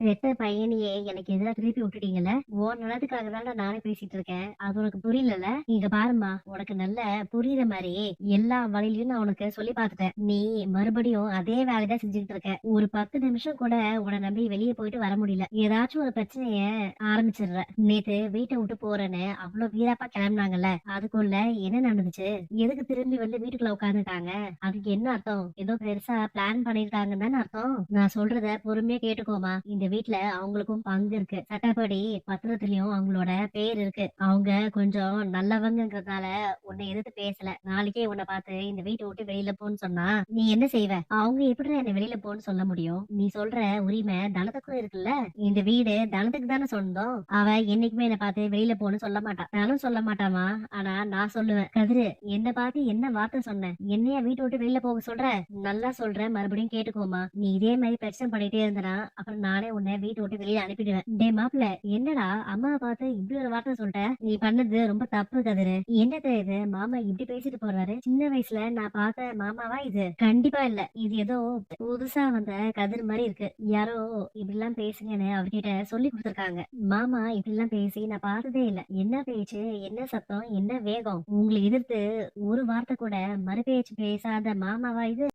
பெத்த பையனையே எனக்கு எதிரா திருப்பி விட்டுட்டீங்கல்ல. உன் நல்லதுக்காக தான்டா நானே பேசிட்டு இருக்கேன். அது உனக்கு புரியலல்ல. இங்க பாரும்மா, உனக்கு நல்ல புரியுற மாரி எல்லா வழியிலயும் நான் உனக்கு சொல்லி பார்த்துட்டேன். நீ மறுபடியும் அதே வேலையதான் செஞ்சுக்கிட்டு இருக்க. ஒரு 10 நிமிஷம் கூட உன்னை நம்பி வெளியே போயிட்டு வர முடியல. ஏதாச்சும் ஒரு பிரச்சனைய ஆரம்பிச்சிடுற. நேத்து வீட்டை விட்டு போறேன்னு அவ்வளவு வீராப்பா கிளம்புனாங்கல்ல, அதுக்குள்ள என்ன நடந்துச்சு? எதுக்கு திரும்பி வந்து வீட்டுக்குள்ள உட்கார்ந்துட்டாங்க? அதுக்கு என்ன அர்த்தம்? ஏதோ பெருசா பிளான் பண்ணிருக்காங்கன்னு தானே அர்த்தம். நான் சொல்றத பொறுமையா கேட்டுக்கோமா. இந்த வீட்ல அவங்களுக்கும் பங்கு இருக்கு. சட்டப்படி பத்திரத்திலயும் அவங்களோட பேர் இருக்கு. அவங்க கொஞ்சம் நல்லவங்கங்கிறதுனால உன்னை எதிர்த்து பேசல. நாளைக்கே உன்னை பார்த்து இந்த வீட்டை விட்டு வெளியில போன்னு சொன்னா நீ என்ன செய்வ? அவங்க எப்படி என்ன வெளியில போன்னு சொல்ல முடியும்? நீ சொல்ற உரிமை தனத்துக்கும் இருக்குல்ல. இந்த வீடு தனத்துக்கு தானே சொந்தம். அவ என்னைக்குமே என்ன பார்த்து வெளியில போன்னு சொல்ல மாட்டா. நானும் சொல்ல மாட்டாமா. ஆனா நான் சொல்லுவேன். கதிரு, என்ன பார்த்து என்ன வார்த்தை சொன்ன? என்னைய வீட்டை விட்டு வெளியில போக சொல்ற? நல்லா சொல்றேன், மறுபடியும் கேட்டுக்கோமா. நீ இதே மாதிரி பிரச்சனை பண்ணிட்டே இருந்தனா அப்புறம் நானே உன்னை வீட்டை விட்டு வெளியே அனுப்பிடுவேன். டே மாப்பிள்ள, என்னடா அம்மாவை பார்த்து இப்படி ஒரு வார்த்தை சொல்லிட்ட? நீ பண்ணது ரொம்ப தப்பு கதிரு. என்னது இது? மாமா இப்படி பேசிட்டு போறாரு. சின்ன வயசுல நான் பார்த்த மாமாவா இது? கண்டிப்பா இல்ல. இது ஏதோ புதுசா வந்த கதிர் மாதிரி இருக்கு. யாரோ இப்படி எல்லாம் பேசுங்கன்னு அவர்கிட்ட சொல்லி கொடுத்திருக்காங்க. மாமா இப்படி எல்லாம் பேசி நான் பார்த்ததே இல்ல. என்ன பேச்சு, என்ன சத்தம், என்ன வேகம்! உங்களை எதிர்த்து ஒரு வார்த்தை கூட மறுபேச்சு பேசாத மாமாவா இது?